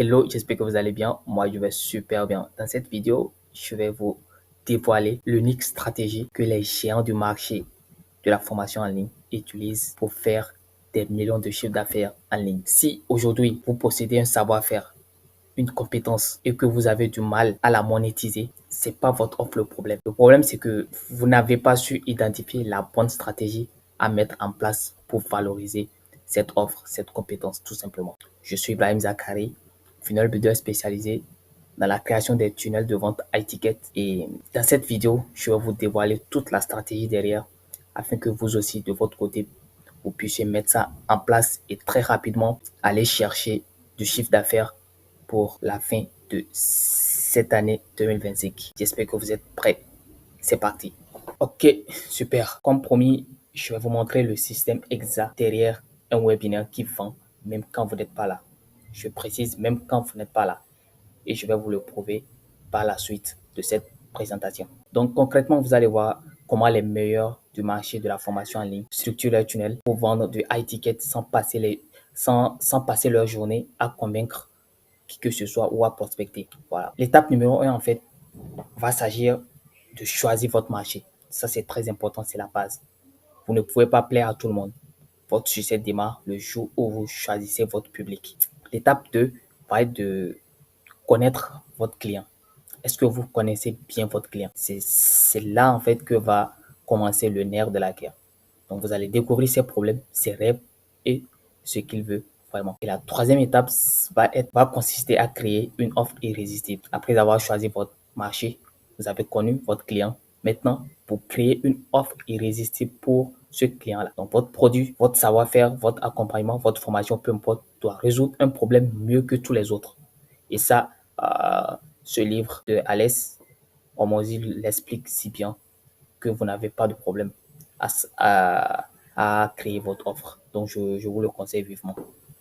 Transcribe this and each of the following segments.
Hello, j'espère que vous allez bien. Moi, je vais super bien. Dans cette vidéo, je vais vous dévoiler l'unique stratégie que les géants du marché de la formation en ligne utilisent pour faire des millions de chiffres d'affaires en ligne. Si aujourd'hui, vous possédez un savoir-faire, une compétence et que vous avez du mal à la monétiser, c'est pas votre offre le problème. Le problème, c'est que vous n'avez pas su identifier la bonne stratégie à mettre en place pour valoriser cette offre, cette compétence, tout simplement. Je suis Ibrahim Zakari, funnel builder spécialisé dans la création des tunnels de vente high ticket. Et dans cette vidéo, je vais vous dévoiler toute la stratégie derrière afin que vous aussi, de votre côté, vous puissiez mettre ça en place et très rapidement aller chercher du chiffre d'affaires pour la fin de cette année 2025. J'espère que vous êtes prêts. C'est parti. Ok, super. Comme promis, je vais vous montrer le système exact derrière un webinaire qui vend même quand vous n'êtes pas là. Je précise même quand vous n'êtes pas là. Et je vais vous le prouver par la suite de cette présentation. Donc concrètement, vous allez voir comment les meilleurs du marché de la formation en ligne structurent leur tunnel pour vendre du high ticket sans passer leur journée à convaincre qui que ce soit ou à prospecter. Voilà. L'étape numéro 1, en fait, va s'agir de choisir votre marché. Ça, c'est très important, c'est la base. Vous ne pouvez pas plaire à tout le monde. Votre succès démarre le jour où vous choisissez votre public. L'étape 2 va être de connaître votre client. Est-ce que vous connaissez bien votre client? C'est là, en fait, que va commencer le nerf de la guerre. Donc, vous allez découvrir ses problèmes, ses rêves et ce qu'il veut vraiment. Et la troisième étape va consister à créer une offre irrésistible. Après avoir choisi votre marché, vous avez connu votre client. Maintenant, pour créer une offre irrésistible pour ce client-là. Donc, votre produit, votre savoir-faire, votre accompagnement, votre formation, peu importe, doit résoudre un problème mieux que tous les autres. Et ça, ce livre de Alès Hormozy l'explique si bien que vous n'avez pas de problème à, à créer votre offre. Donc, je vous le conseille vivement.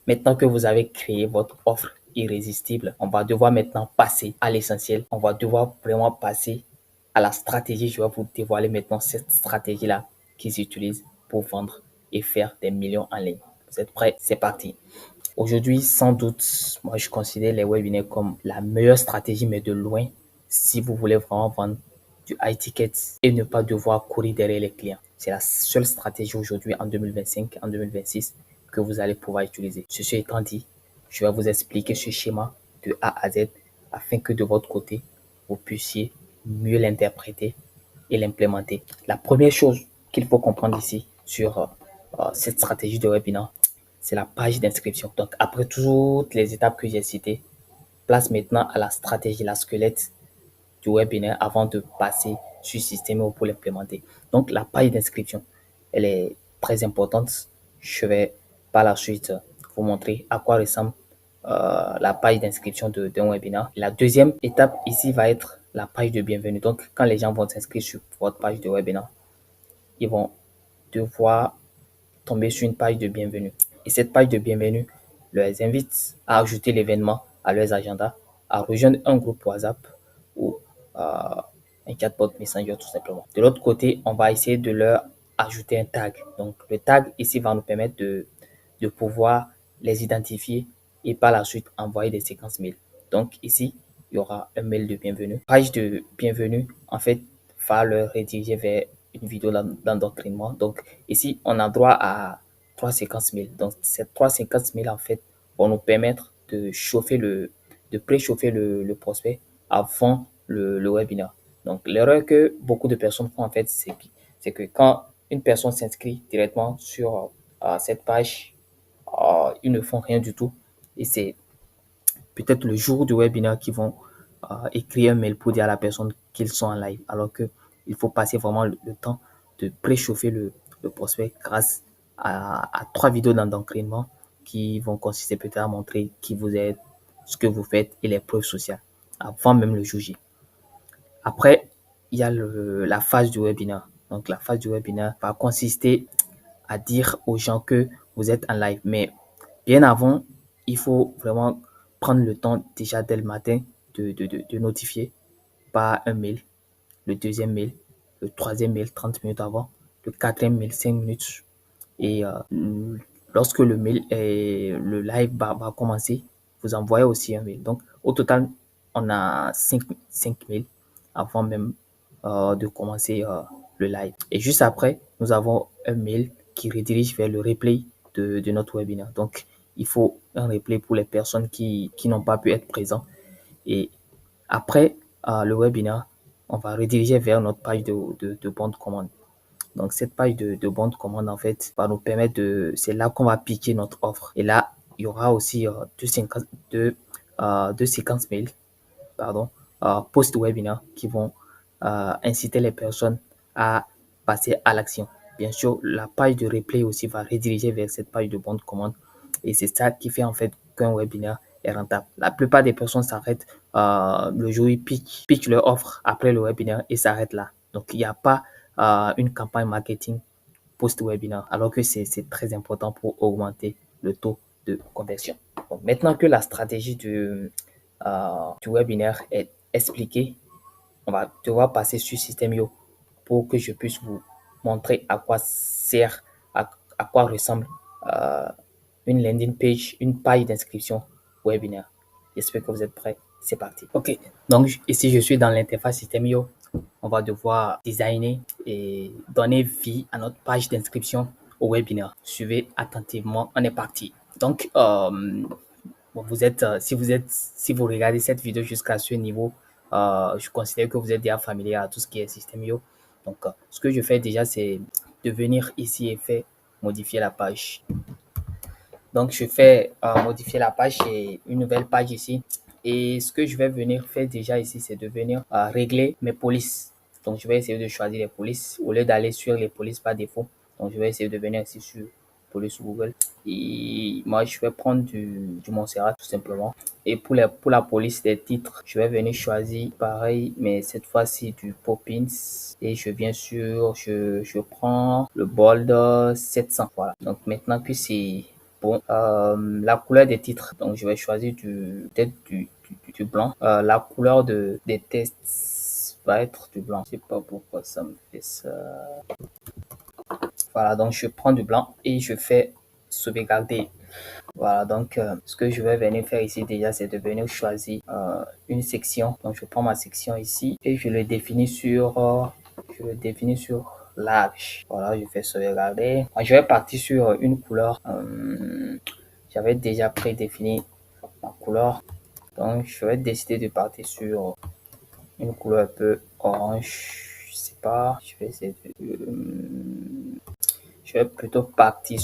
Maintenant que vous avez créé votre offre irrésistible, on va devoir maintenant passer à l'essentiel. On va devoir vraiment passer à la stratégie. Je vais vous dévoiler maintenant cette stratégie-là qui s'utilise pour vendre et faire des millions en ligne. Vous êtes prêts? C'est parti. Aujourd'hui, sans doute, moi, je considère les webinaires comme la meilleure stratégie, mais de loin, si vous voulez vraiment vendre du high ticket et ne pas devoir courir derrière les clients. C'est la seule stratégie aujourd'hui en 2025, en 2026 que vous allez pouvoir utiliser. Ceci étant dit, je vais vous expliquer ce schéma de A à Z afin que de votre côté, vous puissiez mieux l'interpréter et l'implémenter. La première chose qu'il faut comprendre ici sur cette stratégie de webinaire, c'est la page d'inscription. Donc, après toutes les étapes que j'ai citées, place maintenant à la stratégie, la squelette du webinaire avant de passer sur Système pour l'implémenter. Donc, la page d'inscription, elle est très importante. Je vais par la suite vous montrer à quoi ressemble la page d'inscription d'un webinaire. La deuxième étape ici va être la page de bienvenue. Donc, quand les gens vont s'inscrire sur votre page de webinaire, ils vont devoir tomber sur une page de bienvenue. Et cette page de bienvenue les invite à ajouter l'événement à leurs agendas, à rejoindre un groupe WhatsApp ou un chatbot Messenger tout simplement. De l'autre côté, on va essayer de leur ajouter un tag. Donc le tag ici va nous permettre de pouvoir les identifier et par la suite envoyer des séquences mail. Donc ici, il y aura un mail de bienvenue. Page de bienvenue, en fait, va leur rediriger vers une vidéo d'endoctrinement. Donc ici, on a droit à 3 séquences mail. Donc ces 3 séquences mail, en fait, vont nous permettre de préchauffer le prospect avant le webinaire. Donc l'erreur que beaucoup de personnes font, en fait, c'est que quand une personne s'inscrit directement sur cette page, ils ne font rien du tout. Et c'est peut-être le jour du webinaire qu'ils vont écrire un mail pour dire à la personne qu'ils sont en live. Alors que il faut passer vraiment le temps de préchauffer le prospect grâce à 3 vidéos d'endoctrinement qui vont consister peut-être à montrer qui vous êtes, ce que vous faites et les preuves sociales avant même le jour J. Après, il y a la phase du webinaire. Donc, la phase du webinaire va consister à dire aux gens que vous êtes en live. Mais bien avant, il faut vraiment prendre le temps déjà dès le matin de notifier par un mail, le deuxième mail, le troisième mail 30 minutes avant, le quatrième mail 5 minutes. Et lorsque le live va commencer, vous envoyer aussi un mail. Donc, au total, on a 5 mails avant même de commencer le live. Et juste après, nous avons un mail qui redirige vers le replay de notre webinaire. Donc, il faut un replay pour les personnes qui n'ont pas pu être présentes. Et après le webinaire, on va rediriger vers notre page de bon de commande. Donc, cette page de bon de commande, en fait, va nous permettre c'est là qu'on va piquer notre offre. Et là, il y aura aussi deux séquences mail, pardon, post-webinaire qui vont inciter les personnes à passer à l'action. Bien sûr, la page de replay aussi va rediriger vers cette page de bon de commande. Et c'est ça qui fait en fait qu'un webinaire est rentable. La plupart des personnes s'arrêtent le jour où ils pitchent leur offre après le webinaire et s'arrêtent là. Donc, il n'y a pas une campagne marketing post-webinaire, alors que c'est très important pour augmenter le taux de conversion. Donc, maintenant que la stratégie du webinaire est expliquée, on va devoir passer sur System.io pour que je puisse vous montrer à quoi sert, à quoi ressemble euh, une landing page, une page d'inscription webinaire. J'espère que vous êtes prêts. C'est parti. OK. Donc, ici, je suis dans l'interface System.io. On va devoir designer et donner vie à notre page d'inscription au webinaire. Suivez attentivement. On est parti. Donc, bon, si vous regardez cette vidéo jusqu'à ce niveau, je considère que vous êtes déjà familier à tout ce qui est System.io. Donc, ce que je fais déjà, c'est de venir ici et faire modifier la page. Donc, je fais modifier la page et une nouvelle page ici. Et ce que je vais venir faire déjà ici, c'est de venir régler mes polices. Donc, je vais essayer de choisir les polices au lieu d'aller sur les polices par défaut. Donc, je vais essayer de venir ici sur police Google. Et moi, je vais prendre du Montserrat tout simplement. Et pour la police des titres, je vais venir choisir pareil, mais cette fois-ci du Poppins. Et je viens sur, je prends le bold 700. Voilà. Donc, maintenant que c'est bon, la couleur des titres, donc je vais choisir peut-être du blanc. La couleur des tests va être du blanc. Je sais pas pourquoi ça me fait ça. Voilà, donc je prends du blanc et je fais sauvegarder. Voilà, donc ce que je vais venir faire ici déjà, c'est de venir choisir une section. Donc je prends ma section ici et je le définis sur large. Voilà, je fais sauvegarder. Je vais partir sur une couleur. J'avais déjà prédéfini ma couleur. Donc je vais décider de partir sur une couleur un peu orange. Je sais pas, je vais essayer je vais plutôt partir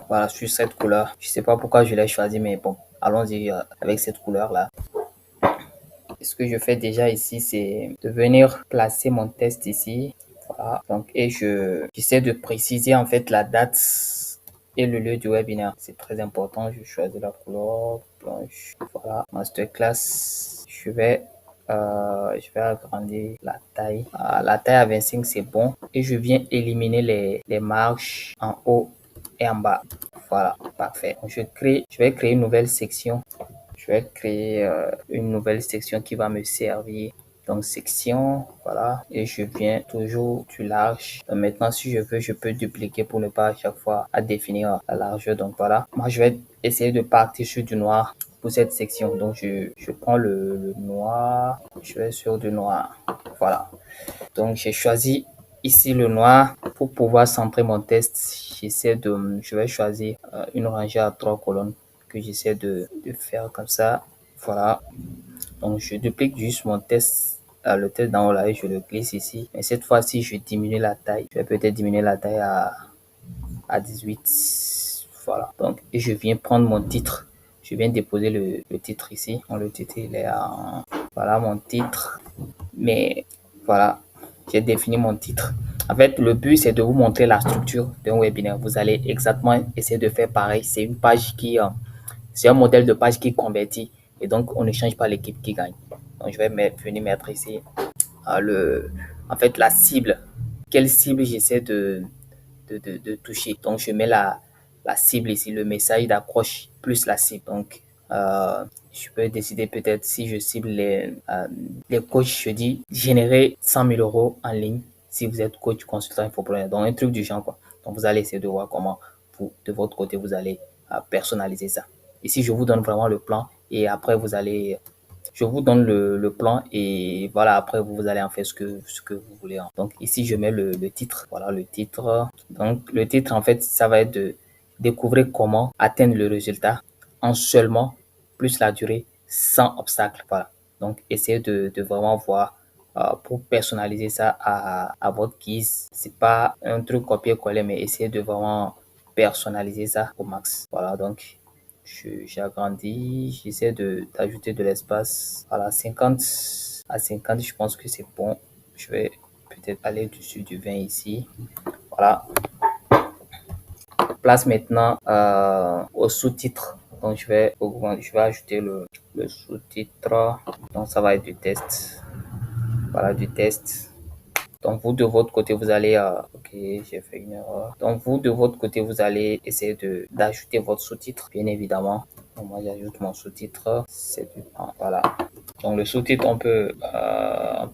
voilà, sur cette couleur. Je sais pas pourquoi je l'ai choisi, mais bon, allons-y avec cette couleur-là. Ce que je fais déjà ici, c'est de venir placer mon test ici. Voilà. Donc, et j'essaie de préciser en fait la date et le lieu du webinaire. C'est très important. Je choisis la couleur blanche. Voilà. Masterclass. Je vais agrandir la taille. La taille à 25, c'est bon. Et je viens éliminer les marges en haut et en bas. Voilà, parfait. Je vais créer une nouvelle section. Je vais créer une nouvelle section qui va me servir. Donc, section, voilà. Et je viens toujours du large. Donc, maintenant, si je veux, je peux dupliquer pour ne pas à chaque fois à définir la largeur. Donc, voilà. Moi, je vais essayer de partir sur du noir pour cette section. Donc, je prends le noir. Je vais sur du noir. Voilà. Donc, j'ai choisi ici le noir pour pouvoir centrer mon test. Je vais choisir une rangée à 3 colonnes que j'essaie de faire comme ça. Voilà. Donc, je duplique juste mon test, le test d'en haut là et je le glisse ici. Mais cette fois-ci, je diminue la taille. Je vais peut-être diminuer la taille à 18. Voilà. Donc, et je viens prendre mon titre. Je viens déposer le titre ici. Le titre, il est à... Voilà mon titre. Mais voilà, j'ai défini mon titre. En fait, le but, c'est de vous montrer la structure d'un webinaire. Vous allez exactement essayer de faire pareil. C'est une page c'est un modèle de page qui convertit. Et donc, on ne change pas l'équipe qui gagne. Donc, je vais venir mettre ici en fait, la cible. Quelle cible j'essaie de toucher. Donc, je mets la cible ici, le message d'accroche plus la cible. Donc, je peux décider peut-être si je cible les coachs, je dis générer 100 000 euros en ligne si vous êtes coach, consultant, infopreneur. Donc, un truc du genre, quoi. Donc, vous allez essayer de voir comment, de votre côté, vous allez personnaliser ça. Ici, je vous donne vraiment le plan Et après, je vous donne le plan et voilà, après, vous allez en faire ce que vous voulez. Donc, ici, je mets le titre. Voilà, le titre. Donc, le titre, en fait, ça va être de découvrir comment atteindre le résultat en seulement plus la durée sans obstacle. Voilà. Donc, essayez de vraiment voir pour personnaliser ça à votre guise. C'est pas un truc copier-coller, mais essayez de vraiment personnaliser ça au max. Voilà, donc j'agrandis, j'essaie d'ajouter de l'espace. Voilà, 50 à 50, je pense que c'est bon. Je vais peut-être aller dessus du 20 ici. Voilà. Place maintenant au sous-titre. Donc je vais ajouter le sous-titre. Donc ça va être du test. Voilà, du test. Donc vous de votre côté, vous allez, ok, j'ai fait une erreur. Donc vous de votre côté, vous allez essayer d'ajouter votre sous-titre, bien évidemment. Donc moi j'ajoute mon sous-titre, c'est du temps, voilà. Donc le sous-titre, on peut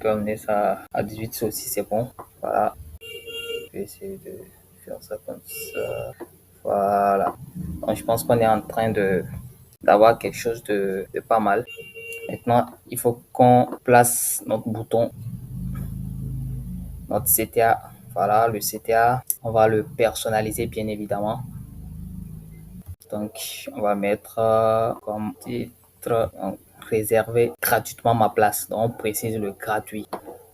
amener ça à 18 ça aussi, c'est bon. Voilà, je vais essayer de faire ça comme ça. Voilà. Donc je pense qu'on est en train d'avoir quelque chose de pas mal. Maintenant, il faut qu'on place notre CTA. Voilà, le CTA, on va le personnaliser bien évidemment. Donc, on va mettre comme titre réserver gratuitement ma place. Donc, on précise le gratuit.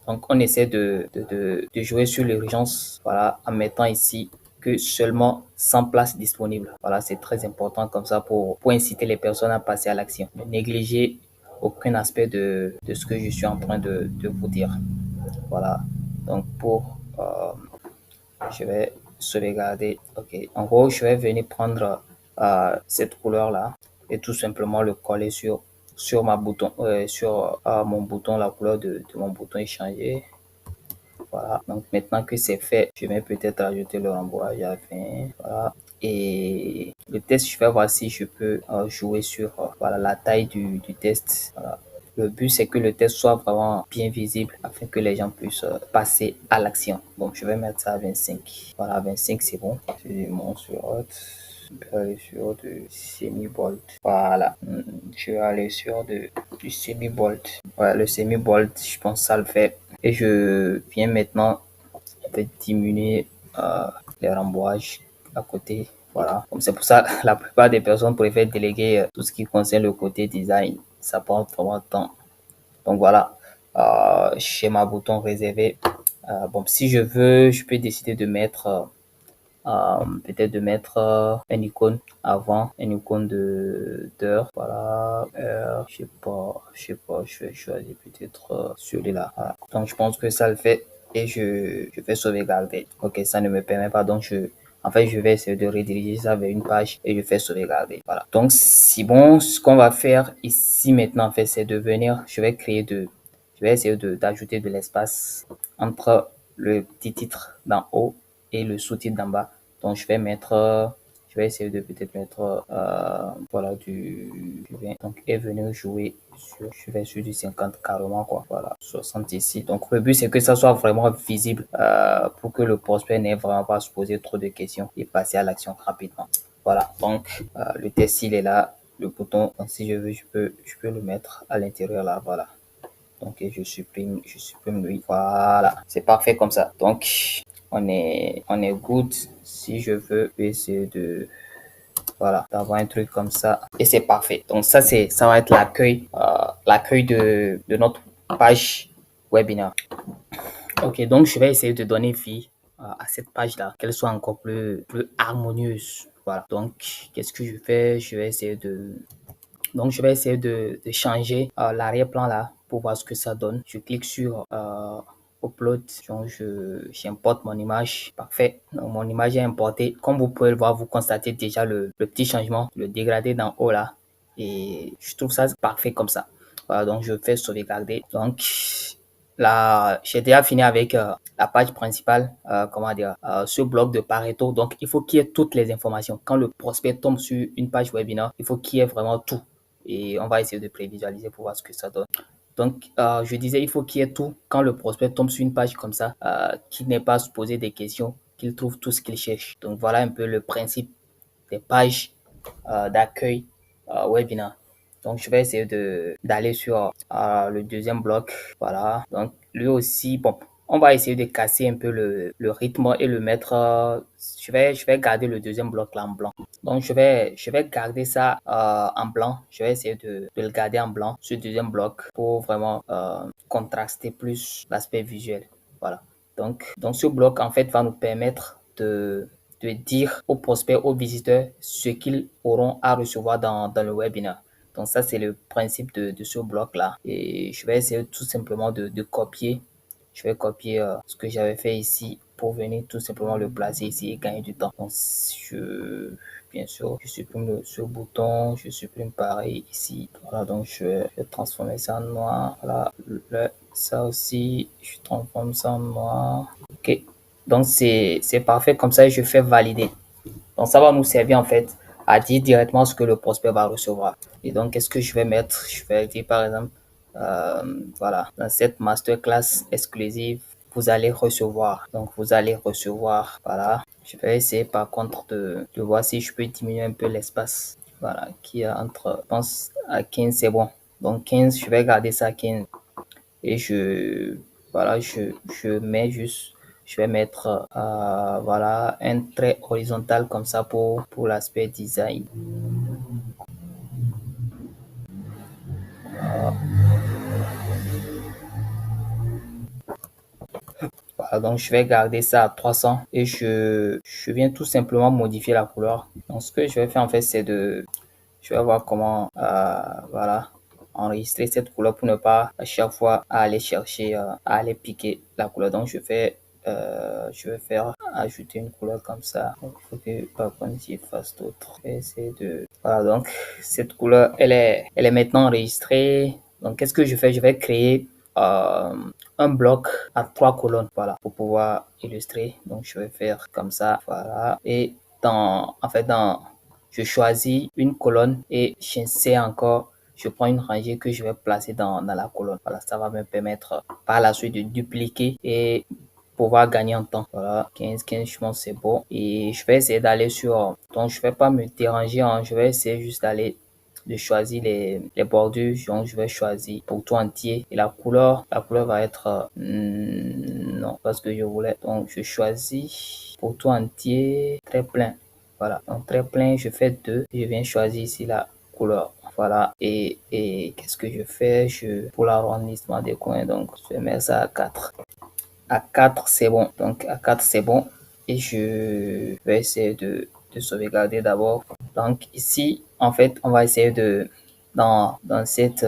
Donc, on essaie de jouer sur l'urgence, voilà, en mettant ici que seulement 100 places disponibles. Voilà, c'est très important comme ça pour inciter les personnes à passer à l'action. Ne négligez aucun aspect de ce que je suis en train de vous dire. Voilà. Donc, je vais sauvegarder. Ok. En gros, je vais venir prendre cette couleur-là et tout simplement le coller sur ma bouton, sur mon bouton, la couleur de mon bouton est changée. Voilà. Donc maintenant que c'est fait, je vais peut-être ajouter le rembourrage à la fin. Voilà. Et le test, je vais voir si je peux jouer sur voilà, la taille du test. Voilà. Le but, c'est que le test soit vraiment bien visible afin que les gens puissent passer à l'action. Donc, je vais mettre ça à 25. Voilà, 25, c'est bon. Je monte sur Hot. Je vais aller sur du semi-bolt. Voilà. Je vais aller sur du semi-bolt. Voilà, le semi-bolt, je pense que ça le fait. Et je viens maintenant diminuer les rembourrages à côté. Voilà. Comme c'est pour ça la plupart des personnes préfèrent déléguer tout ce qui concerne le côté design. Ça prend vraiment de temps. Donc voilà, schéma bouton réservé. Bon, si je veux, je peux décider de mettre peut-être de mettre une icône avant, une icône d'heure. Voilà, heure, je sais pas, je vais choisir peut-être celui-là. Voilà. Donc je pense que ça le fait et je vais sauvegarder. Ok, ça ne me permet pas, donc en fait, je vais essayer de rediriger ça vers une page et je fais sauvegarder. Voilà. Donc, si bon, ce qu'on va faire ici maintenant, en fait, c'est de venir, je vais essayer d'ajouter de l'espace entre le petit titre d'en haut et le sous-titre d'en bas. Donc, je vais essayer de peut-être mettre, voilà, du 20. Donc, et venir jouer je vais sur du 50 carrément, quoi. Voilà, 60 ici. Donc, le but, c'est que ça soit vraiment visible, pour que le prospect n'ait vraiment pas à se poser trop de questions et passer à l'action rapidement. Voilà. Donc, le test, il est là. Le bouton, si je veux, je peux le mettre à l'intérieur là. Voilà. Donc, je supprime lui. Voilà. C'est parfait comme ça. Donc, on est good. Si je veux essayer voilà, d'avoir un truc comme ça. Et c'est parfait. Donc, ça va être l'accueil de notre page webinaire. Ok, donc je vais essayer de donner vie à cette page-là, qu'elle soit encore plus harmonieuse. Voilà. Donc, qu'est-ce que je fais? Je vais essayer de changer l'arrière-plan là pour voir ce que ça donne. Je clique sur Upload. Donc, j'importe mon image. Parfait. Donc, mon image est importée. Comme vous pouvez le voir, vous constatez déjà le petit changement, le dégradé d'en haut là. Et je trouve ça parfait comme ça. Voilà, donc je fais sauvegarder. Donc, là, j'ai déjà fini avec la page principale, comment dire, ce bloc de Pareto. Donc, il faut qu'il y ait toutes les informations. Quand le prospect tombe sur une page webinaire, il faut qu'il y ait vraiment tout. Et on va essayer de prévisualiser pour voir ce que ça donne. Donc, je disais, il faut qu'il y ait tout. Quand le prospect tombe sur une page comme ça, qu'il n'ait pas à se poser des questions, qu'il trouve tout ce qu'il cherche. Donc, voilà un peu le principe des pages d'accueil webinaire. Donc, je vais essayer d'aller sur le deuxième bloc. Voilà. Donc, lui aussi, bon, on va essayer de casser un peu le rythme et le mettre. Je vais garder le deuxième bloc là en blanc. Donc, je vais garder ça en blanc. Je vais essayer de le garder en blanc, ce deuxième bloc, pour vraiment contraster plus l'aspect visuel. Voilà. Donc, ce bloc, en fait, va nous permettre de dire aux prospects, aux visiteurs, ce qu'ils auront à recevoir dans le webinaire. Donc, ça, c'est le principe de ce bloc-là. Et je vais essayer tout simplement de copier. Je vais copier ce que j'avais fait ici pour venir tout simplement le placer ici et gagner du temps. Donc, bien sûr, je supprime ce bouton, je supprime pareil ici. Voilà, donc je vais transformer ça en noir. Voilà, ça aussi, je transforme ça en noir. Ok, donc c'est parfait. Comme ça, je fais valider. Donc, ça va nous servir en fait à dire directement ce que le prospect va recevoir. Et donc, qu'est-ce que je vais mettre? Je vais dire par exemple, voilà, dans cette masterclass exclusive, vous allez recevoir. Donc, vous allez recevoir, voilà. Je vais essayer par contre de voir si je peux diminuer un peu l'espace. Voilà, qui est entre, je pense, à 15, c'est bon. Donc, 15, je vais garder ça à 15. Et voilà, je mets juste, je vais mettre, voilà, un trait horizontal comme ça pour l'aspect design. Voilà, donc je vais garder ça à 300 et je viens tout simplement modifier la couleur. Donc ce que je vais faire en fait, je vais voir comment, voilà, enregistrer cette couleur pour ne pas à chaque fois aller chercher, à aller piquer la couleur. Donc je vais faire ajouter une couleur comme ça. Donc il faut que par contre j'y fasse d'autres. Essayer de, voilà, donc cette couleur, elle est maintenant enregistrée. Donc qu'est-ce que je fais? Je vais créer euh, un bloc à 3 colonnes, voilà, pour pouvoir illustrer. Donc je vais faire comme ça, voilà. Et en fait, je choisis une colonne et j'essaie encore, je prends une rangée que je vais placer dans la colonne. Voilà, ça va me permettre par la suite de dupliquer et pouvoir gagner en temps. Voilà, 15, je pense c'est bon. Et je vais essayer d'aller sur, donc je vais pas me déranger, hein, je vais essayer juste d'aller de choisir les bordures. Donc je vais choisir pour tout entier et la couleur va être non, parce que je voulais. Donc je choisis pour tout entier très plein. Voilà, donc très plein, je fais 2. Je viens choisir ici la couleur. Voilà, et qu'est-ce que je fais? Pour l'arrondissement des coins, donc je vais mettre ça à 4. À 4, c'est bon. Donc à 4, c'est bon. Et je vais essayer de sauvegarder d'abord. Donc ici, en fait, on va essayer dans cette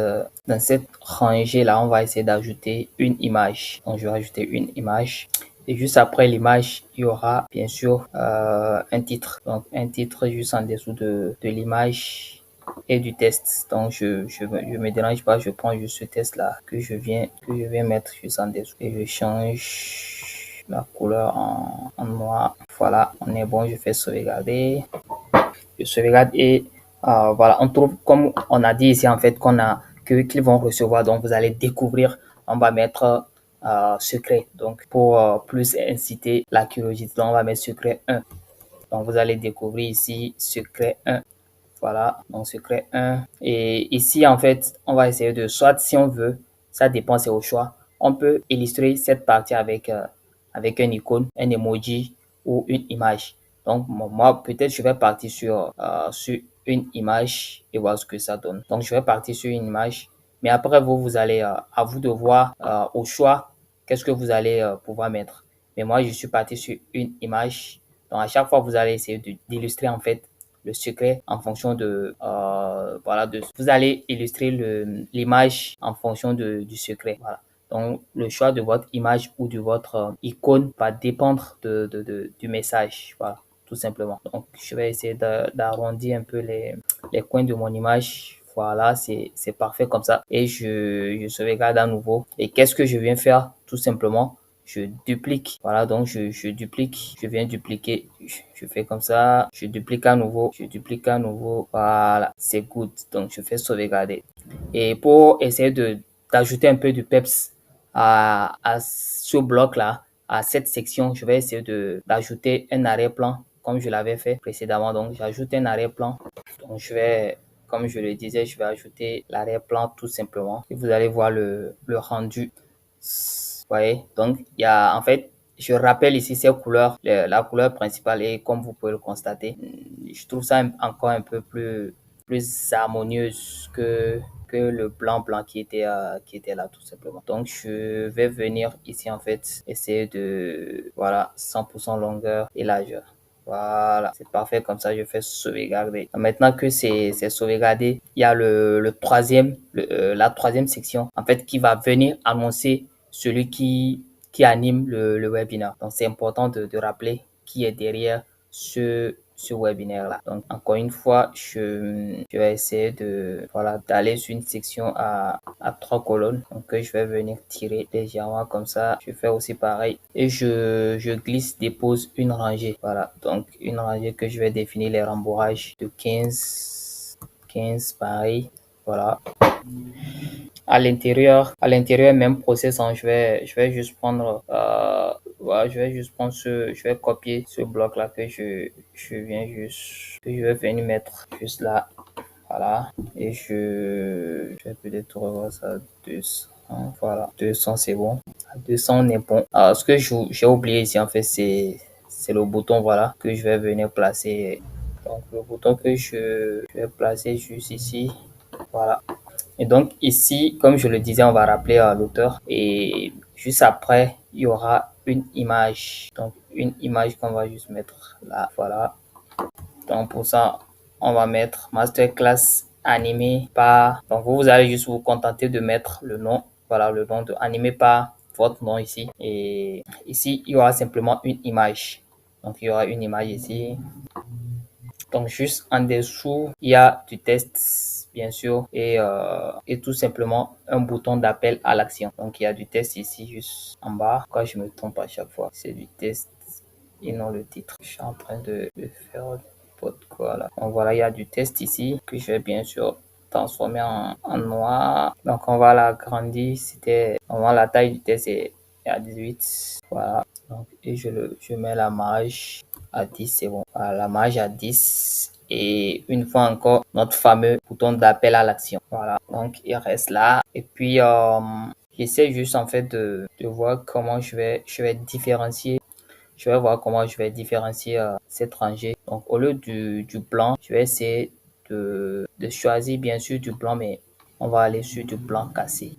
rangée-là, on va essayer d'ajouter une image. Donc je vais ajouter une image. Et juste après l'image, il y aura bien sûr un titre. Donc un titre juste en dessous de l'image et du test. Donc je me dérange pas, je prends juste ce test là que je viens mettre juste en dessous et je change la couleur en noir. Voilà, on est bon, je fais sauvegarder. Je sauvegarde et voilà, on trouve comme on a dit ici en fait qu'on a qu'ils vont recevoir. Donc vous allez découvrir, on va mettre secret. Donc pour plus inciter la curiosité, donc on va mettre secret 1. Donc vous allez découvrir ici secret 1. Voilà, donc secret 1. Et ici, en fait, on va essayer de, soit si on veut, ça dépend, c'est au choix. On peut illustrer cette partie avec un icône, un emoji ou une image. Donc, moi, peut-être je vais partir sur une image et voir ce que ça donne. Donc, je vais partir sur une image. Mais après, vous allez, à vous de voir au choix, qu'est-ce que vous allez pouvoir mettre. Mais moi, je suis parti sur une image. Donc, à chaque fois, vous allez essayer d'illustrer, en fait, le secret en fonction voilà, vous allez illustrer l'image en fonction du secret. Voilà. Donc, le choix de votre image ou de votre icône va dépendre du message. Voilà, tout simplement. Donc, je vais essayer d'arrondir un peu les coins de mon image. Voilà, c'est parfait comme ça. Et je sauvegarde à nouveau. Et qu'est-ce que je viens faire? Tout simplement, je duplique. Voilà, donc je duplique, je viens dupliquer, je fais comme ça, je duplique à nouveau, je duplique à nouveau. Voilà, c'est good. Donc je fais sauvegarder. Et pour essayer d'ajouter un peu de peps à ce bloc-là, à cette section, je vais essayer d'ajouter un arrière-plan comme je l'avais fait précédemment. Donc j'ajoute un arrière-plan. Donc je vais comme je le disais, je vais ajouter l'arrière-plan tout simplement. Et vous allez voir le rendu. Vous voyez, donc il y a en fait, je rappelle ici ces couleurs. La couleur principale est, comme vous pouvez le constater, je trouve ça encore un peu plus harmonieuse que le blanc qui était là tout simplement. Donc je vais venir ici en fait essayer de, voilà, 100% longueur et largeur. Voilà, c'est parfait, comme ça je fais sauvegarder. Maintenant que c'est sauvegardé, il y a la troisième section en fait qui va venir annoncer celui qui anime le webinaire. Donc c'est important de rappeler qui est derrière ce webinaire-là. Donc, encore une fois, je vais essayer voilà, d'aller sur une section à 3 colonnes. Donc, je vais venir tirer légèrement comme ça. Je fais aussi pareil. Et je glisse, dépose une rangée. Voilà. Donc, une rangée que je vais définir les rembourrages de 15 pareil. Voilà. À l'intérieur, même process, hein, je vais juste prendre, voilà, je vais copier ce bloc là que que je vais venir mettre juste là, voilà, et je vais peut-être revoir ça à 200, voilà, 200 c'est bon, à 200 on est bon. Alors, ce que j'ai oublié ici en fait, c'est le bouton, voilà, que je vais venir placer. Donc le bouton que je vais placer juste ici, voilà. Et donc ici, comme je le disais, on va rappeler l'auteur et juste après, il y aura une image. Donc une image qu'on va juste mettre là, voilà. Donc pour ça, on va mettre masterclass animé par. Donc vous allez juste vous contenter de mettre le nom, voilà, le nom de animé par votre nom ici. Et ici, il y aura simplement une image. Donc il y aura une image ici. Donc juste en dessous, il y a du test, bien sûr, et tout simplement un bouton d'appel à l'action. Donc il y a du test ici, juste en bas. Pourquoi je me trompe à chaque fois? C'est du test et non le titre. Je suis en train de faire n'importe quoi là. Donc voilà, il y a du test ici que je vais bien sûr transformer en noir. Donc on va l'agrandir. Normalement la taille du test est à 18. Voilà. Donc, et je mets la marge à 10, c'est bon. Voilà, la marge à 10. Et une fois encore, notre fameux bouton d'appel à l'action. Voilà. Donc, il reste là. Et puis, j'essaie juste en fait de voir comment je vais différencier. Je vais voir comment je vais différencier cette rangée. Donc, au lieu du blanc, je vais essayer de choisir bien sûr du blanc, mais on va aller sur du blanc cassé.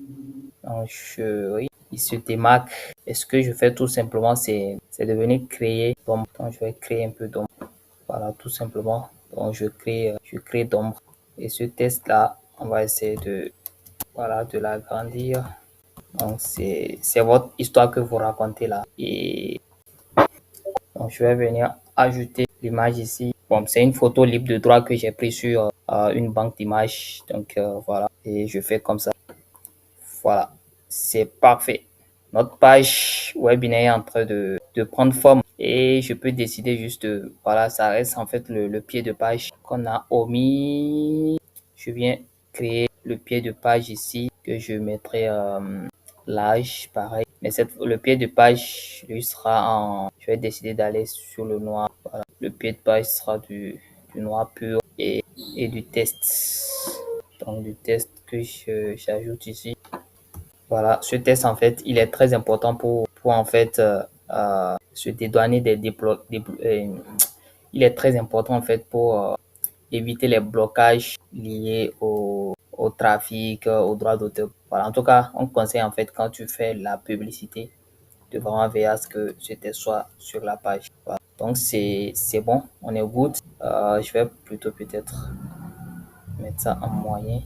Donc, oui, il se démarque. Et ce que je fais tout simplement, c'est de venir créer d'ombre. Donc, je vais créer un peu d'ombre. Voilà, tout simplement. Donc, je crée d'ombre. Et ce test-là, on va essayer voilà, de l'agrandir. Donc, c'est votre histoire que vous racontez là. Et donc, je vais venir ajouter l'image ici. Bon, c'est une photo libre de droit que j'ai prise sur une banque d'images. Donc, voilà. Et je fais comme ça. Voilà, c'est parfait. Notre page webinaire est en train de prendre forme et je peux décider juste voilà, ça reste en fait le pied de page qu'on a omis. Je viens créer le pied de page ici que je mettrai l'âge, pareil. Mais le pied de page, lui sera je vais décider d'aller sur le noir. Voilà. Le pied de page sera du noir pur et du test. Donc, du test que j'ajoute ici. Voilà, ce test en fait, il est très important pour en fait se dédouaner il est très important en fait pour éviter les blocages liés au trafic, aux droits d'auteur. Voilà, en tout cas, on conseille en fait quand tu fais la publicité de vraiment veiller à ce que ce test soit sur la page. Voilà. Donc c'est bon, on est good. Je vais plutôt peut-être mettre ça en moyen.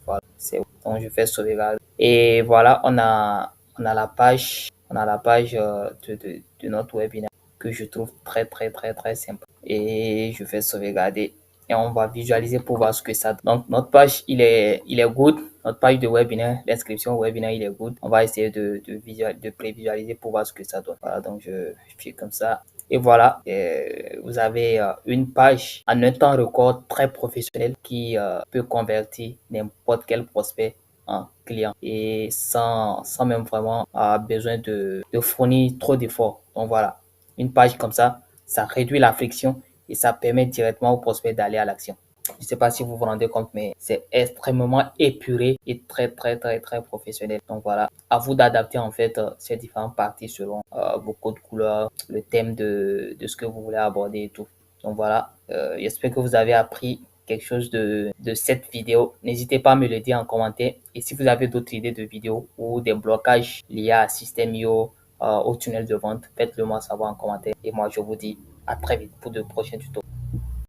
Voilà, c'est bon. Donc je fais sauvegarde. Et voilà, on a la page de notre webinaire que je trouve très, très, très, très simple. Et je fais sauvegarder et on va visualiser pour voir ce que ça donne. Donc, notre page, il est good. Notre page de webinaire, l'inscription au webinaire, il est good. On va essayer de prévisualiser pour voir ce que ça donne. Voilà, donc je fais comme ça. Et voilà, vous avez une page en un temps record très professionnel qui peut convertir n'importe quel prospect en client et sans même vraiment besoin de fournir trop d'efforts. Donc voilà, une page comme ça réduit la friction et ça permet directement au prospect d'aller à l'action. Je ne sais pas si vous vous rendez compte, mais c'est extrêmement épuré et très professionnel. Donc voilà, à vous d'adapter en fait ces différentes parties selon vos codes couleurs, le thème de ce que vous voulez aborder et tout. Donc voilà, j'espère que vous avez appris quelque chose de cette vidéo. N'hésitez pas à me le dire en commentaire. Et si vous avez d'autres idées de vidéos ou des blocages liés à System.io, au tunnel de vente, faites-le moi savoir en commentaire. Et moi, je vous dis à très vite pour de prochains tutos.